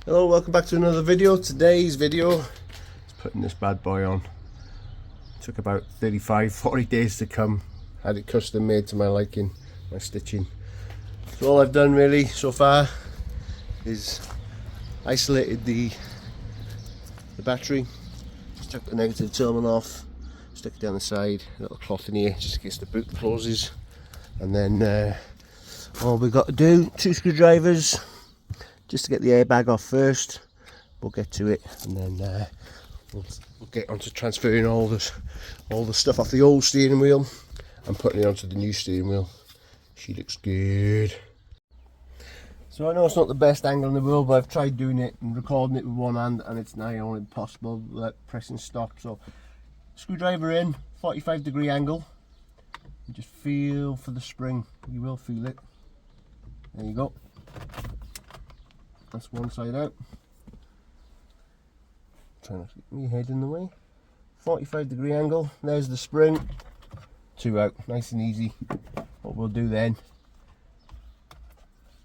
Hello, welcome back to another video. Today's video is putting this bad boy on. Took about 35-40 days to come. Had it custom made to my liking, my stitching. So all I've done really so far is isolated the battery, just took the negative terminal off, stuck it down the side, a little cloth in here just in case the boot closes, and then all we've got to do, 2 screwdrivers just to get the airbag off first. We'll get to it, and then we'll get on to transferring all the stuff off the old steering wheel and putting it onto the new steering wheel. She looks good. So I know it's not the best angle in the world, but I've tried doing it and recording it with one hand, and it's nigh on impossible without pressing stop. So screwdriver in, 45-degree angle, and just feel for the spring. You will feel it. There you go. That's one side out. Try not to get my head in the way. 45-degree angle. There's the spring. 2 out. Nice and easy. What we'll do then,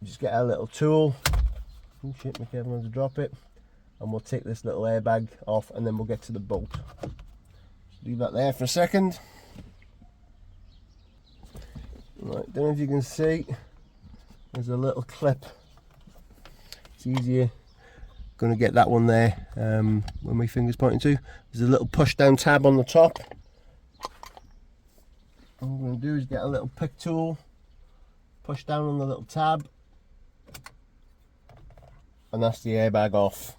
just get our little tool. Oh shit, be careful not to drop it. And we'll take this little airbag off, and then we'll get to the bolt. Just leave that there for a second. Right, don't know if you can see. There's a little clip. It's easier. Going to get that one there where my finger's pointing to. There's a little push down tab on the top. All I'm going to do is get a little pick tool, push down on the little tab, and that's the airbag off.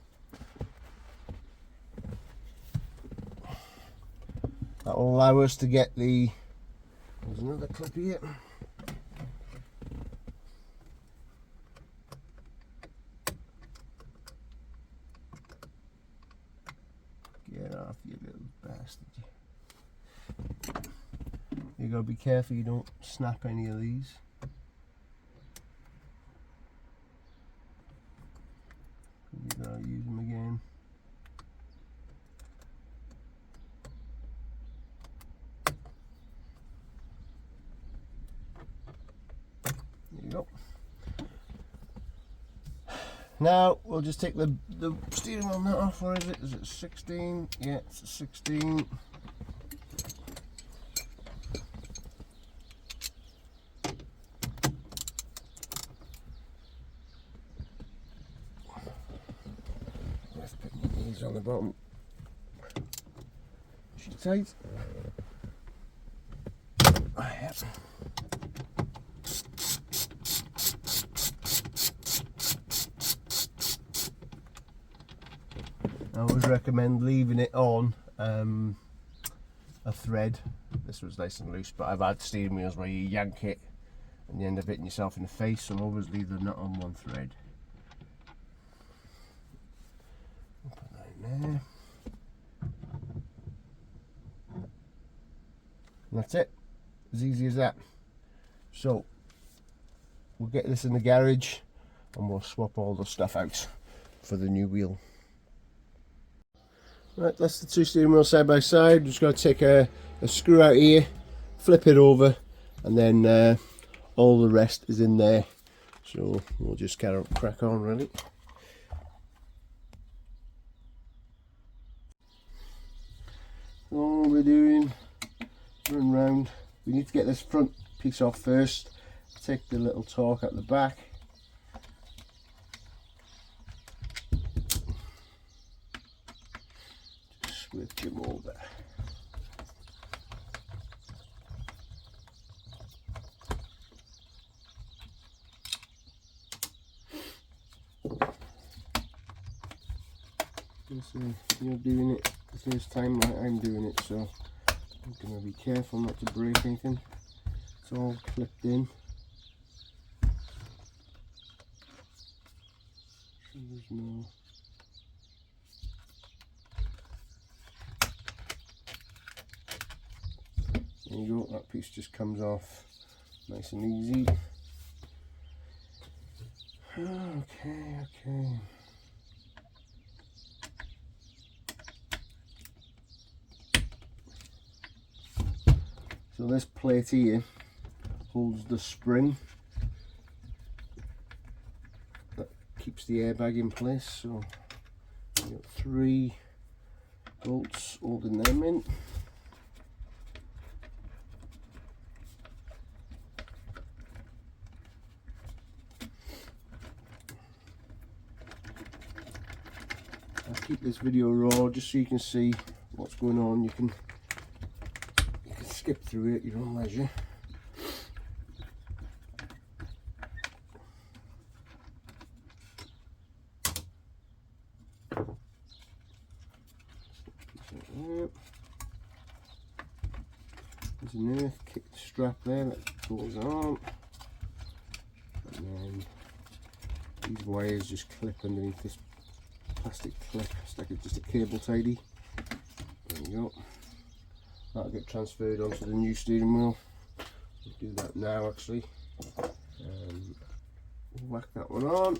That will allow us to get the, there's another clip here. Get off, you little bastard. You gotta be careful you don't snap any of these. You gotta use them again. There you go. Now we'll just take the steering wheel nut off. Where is it? Is it 16? Yeah, it's a 16. Let's put these on the bottom. She's tight. Oh, yeah. I always recommend leaving it on a thread. This was nice and loose, but I've had steering wheels where you yank it and you end up hitting yourself in the face, so always leave the nut on one thread. I'll put that in there. And that's it. As easy as that. So we'll get this in the garage and we'll swap all the stuff out for the new wheel. Right, that's the 2 steering wheels side by side. Just got to take a screw out here, flip it over, and then all the rest is in there. So we'll just crack on really. All we're doing, run round. We need to get this front piece off first. Take the little torque out the back. Switch him over. So you're doing it the first time like I'm doing it, so I'm going to be careful not to break anything. It's all clipped in. So there's no. There you go, that piece just comes off nice and easy. Okay. So this plate here holds the spring that keeps the airbag in place. So we've got 3 bolts holding them in. I'll keep this video raw just so you can see what's going on. You can skip through it at your own leisure. There's an earth kick strap there that goes on, and then these wires just clip underneath this plastic clip. It's like just a cable tidy. There we go. That'll get transferred onto the new steering wheel. We'll do that now actually. Whack that one on.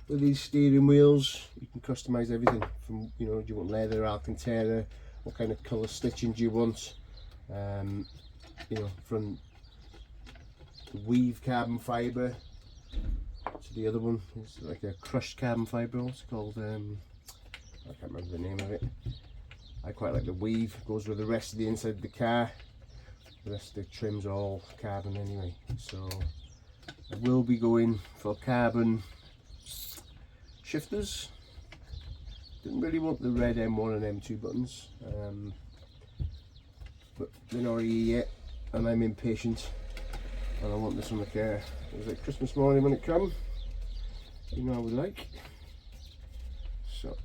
With these steering wheels you can customize everything from, you know, do you want leather, Alcantara, what kind of colour stitching do you want, you know, from the weave carbon fibre to the other one. It's like a crushed carbon fibre, what's it called, I can't remember the name of it. I quite like the weave, it goes with the rest of the inside of the car. The rest of the trim's all carbon anyway, so I will be going for carbon shifters. Didn't really want the red M1 and M2 buttons, but they're not here yet and I'm impatient and I want this on the car. It was like Christmas morning when it come, you know how we like. So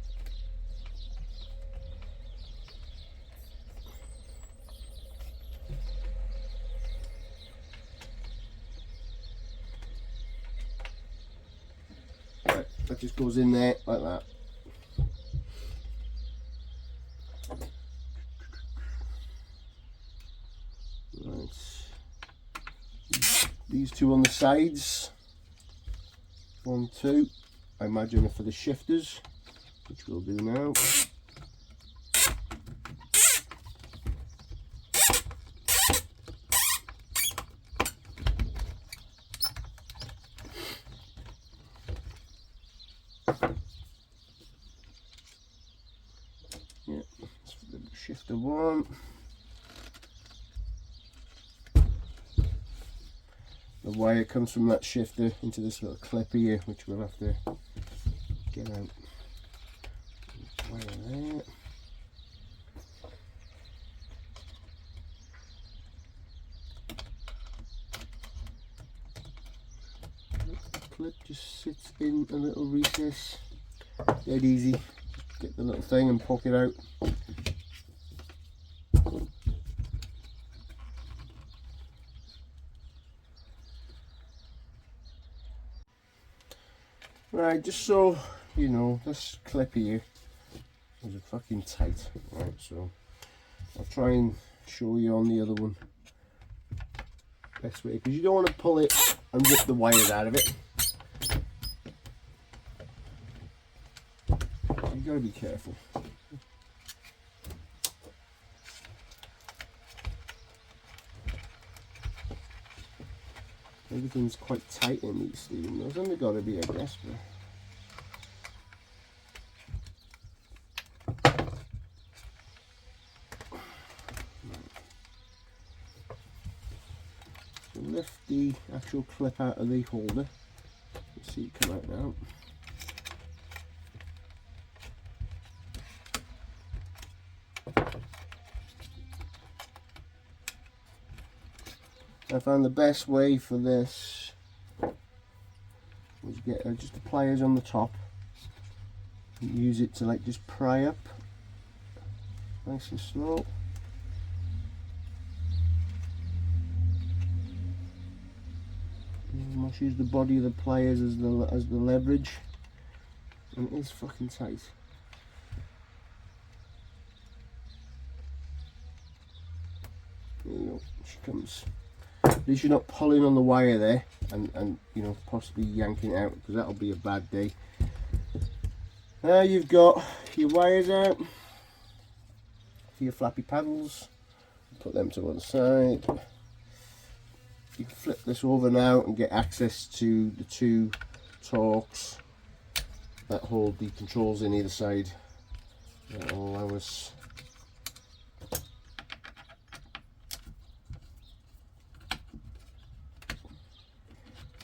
that just goes in there like that. Right. These 2 on the sides, 1, 2, I imagine are for the shifters, which we'll do now. Yeah, that's for the shifter 1. The wire comes from that shifter into this little clip here, which we'll have to get out. Wire there. The clip just sits in a little recess. Dead easy. Get the little thing and poke it out. Right, just so you know, this clip here is a fucking tight. Right, so I'll try and show you on the other one best way, because you don't want to pull it and rip the wires out of it. You gotta be careful. Everything's quite tight in these steering wheels, and they've got to be, I guess. So lift the actual clip out of the holder. You see it come out now. I found the best way for this was get just the pliers on the top and use it to like just pry up nice and slow. And I'll use the body of the pliers as the leverage, and it is fucking tight. There you go, she comes. At least you're not pulling on the wire there and you know, possibly yanking it out, because that'll be a bad day. Now you've got your wires out for your flappy paddles. Put them to one side. you can flip this over now and get access to the two torques that hold the controls in either side. That will allow us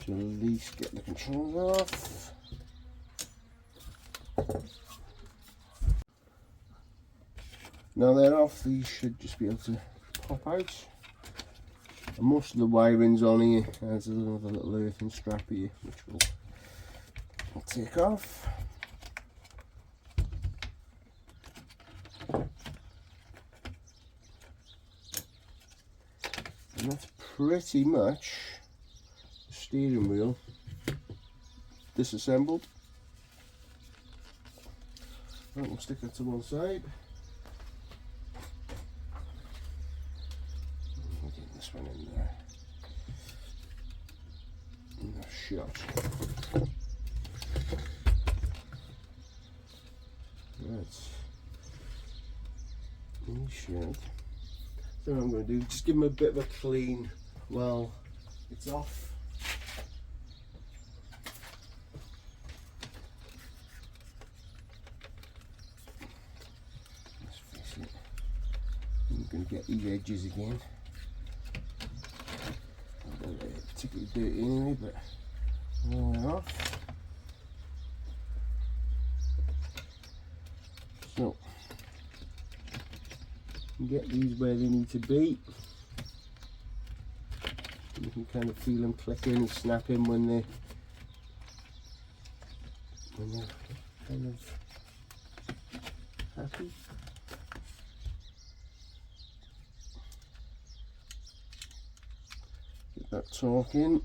to at least get the controls off. Now they're off, these should just be able to pop out. And most of the wiring's on here. There's another little earthing strap here which we'll take off. And that's pretty much the steering wheel disassembled. Right, we'll stick that to one side. We'll get this one in there. No shot. Right. You should. So what I'm going to do, just give them a bit of a clean while it's off. Let's face it, I'm going to get these edges again. Not particularly dirty anyway, but all the way off. So get these where they need to be. You can kind of feel them clicking and snapping when they're kind of happy. Get that torque in,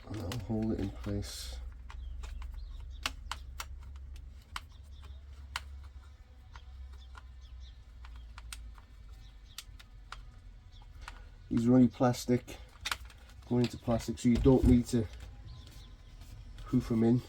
and that'll hold it in place. These are only plastic, going into plastic, so you don't need to hoof them in.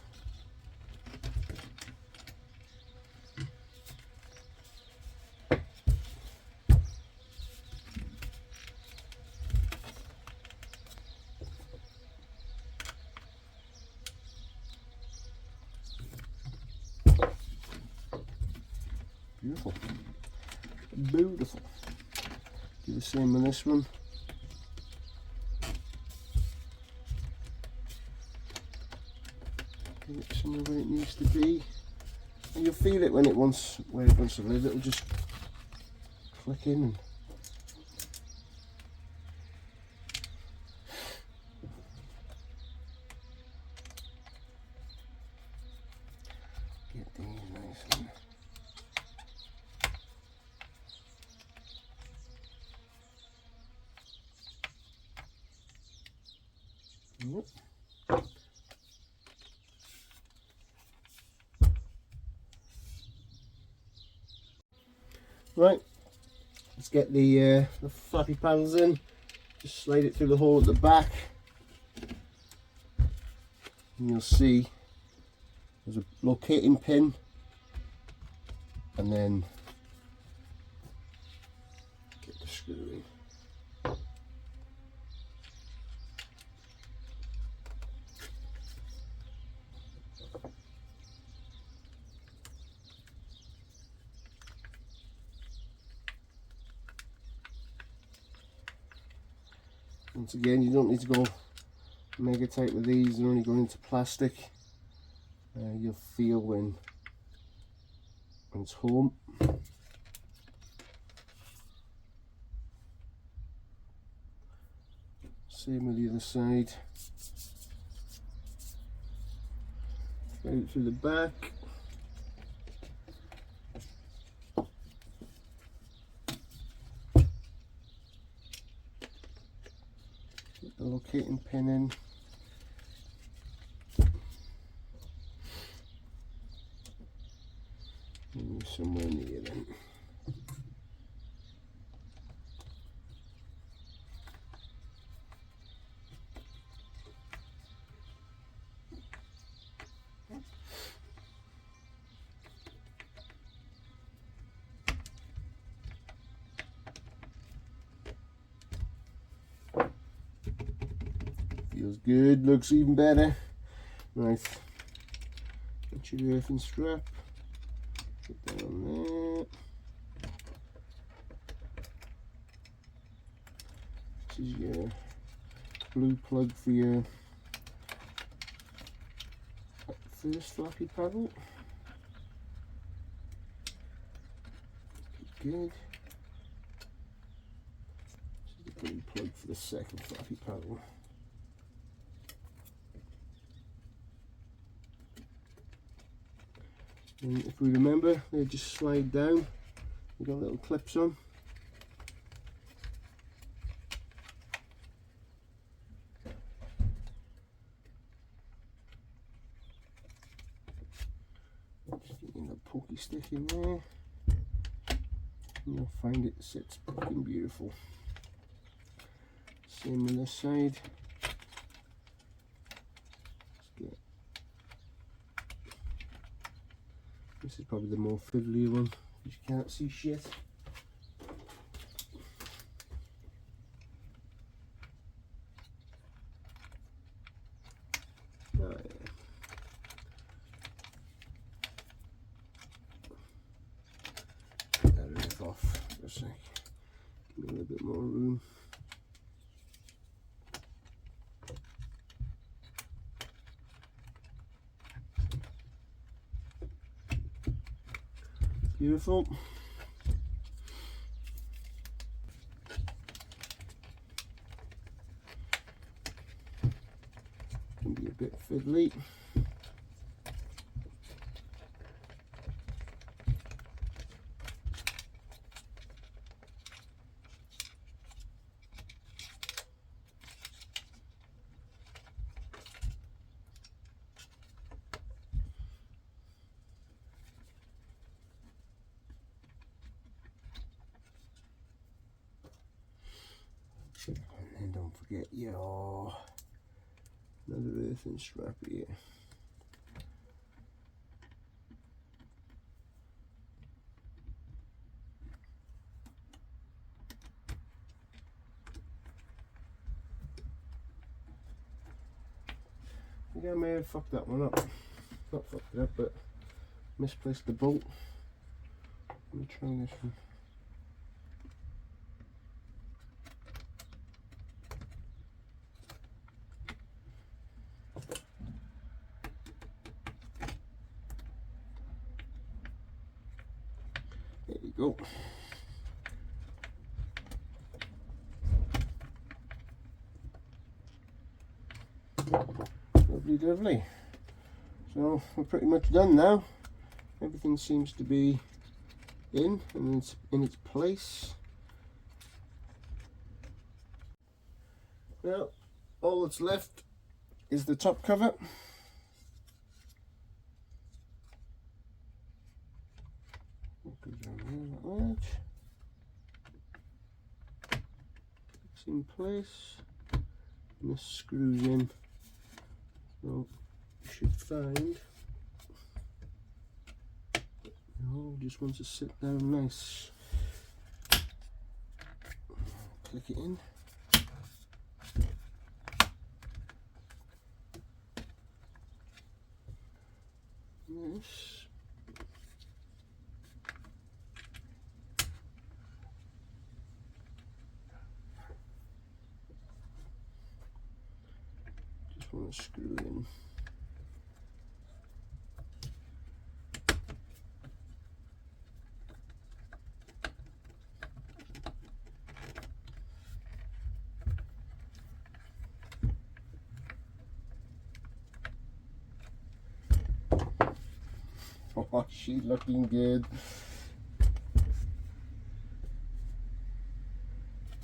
Beautiful, beautiful. Do the same on this one. Get it somewhere where it needs to be, and you'll feel it when it wants where it wants to live. It'll just click in and get these nice and yep. Right, let's get the flappy panels in. Just slide it through the hole at the back, and you'll see there's a locating pin, and then get the screw in. Once again, you don't need to go mega tight with these, they're only going into plastic. You'll feel when it's home. Same with the other side. Out through the back. Get the locating pin in. Somewhere near them. Feels good, looks even better. Right, get your earthing strap, put that on there. This is your blue plug for your first flappy paddle. Good. This is the blue plug for the second flappy paddle. And if we remember, they just slide down. We've got little clips on. Just getting a pokey stick in there. And you'll find it sits fucking beautiful. Same on this side. This is probably the more fiddly one, because you can't see shit. Oh, yeah. Get that roof off for a sec. Give me a little bit more room. Beautiful. Can be a bit fiddly. And then don't forget your another earthing strap here. I think I may have fucked that one up. Not fucked it up, but misplaced the bolt. Let me try this one. There you go. Lovely, lovely. So we're pretty much done now. Everything seems to be in and it's in its place. Now all that's left is the top cover. It's in place and this screws in, so you should find it all just wants to sit down nice. Click it in. This want to screw in. Oh, she's looking good.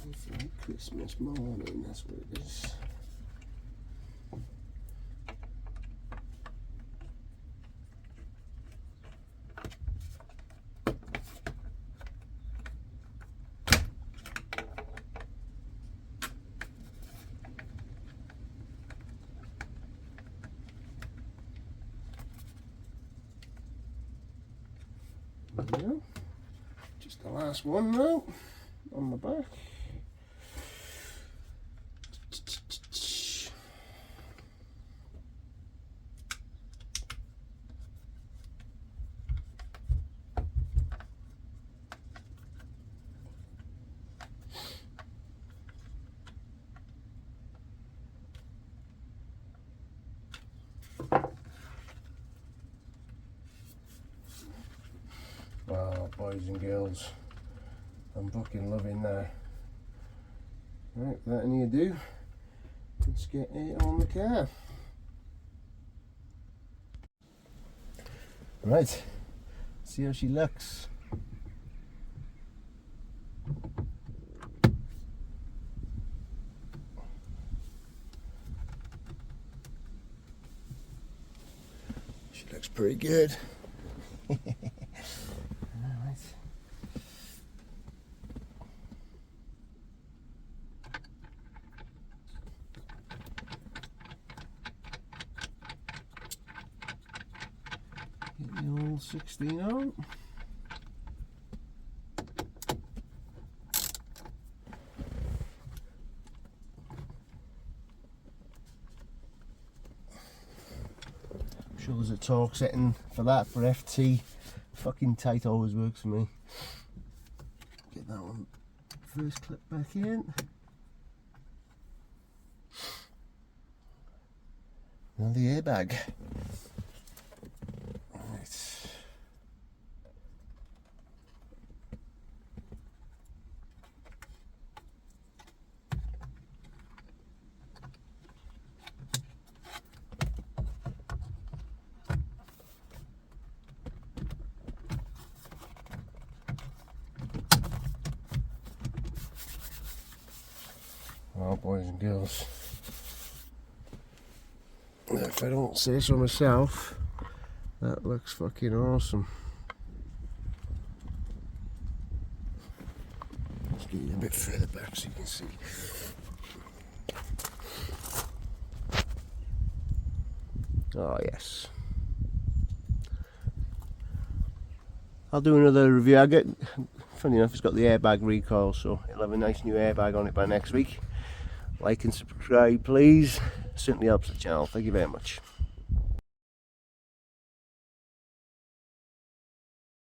It's like Christmas morning, that's what it is. Yeah, just the last one now on the back. girls. I'm fucking loving that. Right, without any ado, let's get it on the car. Right, see how she looks. She looks pretty good. Alright. Get the old 16 out. I'm sure there's a torque setting for that for FT. Fucking tight always works for me. Get that one first clip back in. Now the airbag. Right. Well, boys and girls, if I don't say so myself, that looks fucking awesome. Let's get you a bit further back so you can see. Oh yes. I'll do another review. I get, funny enough, it's got the airbag recoil, so it'll have a nice new airbag on it by next week. Like and subscribe please, certainly helps the channel. Thank you very much.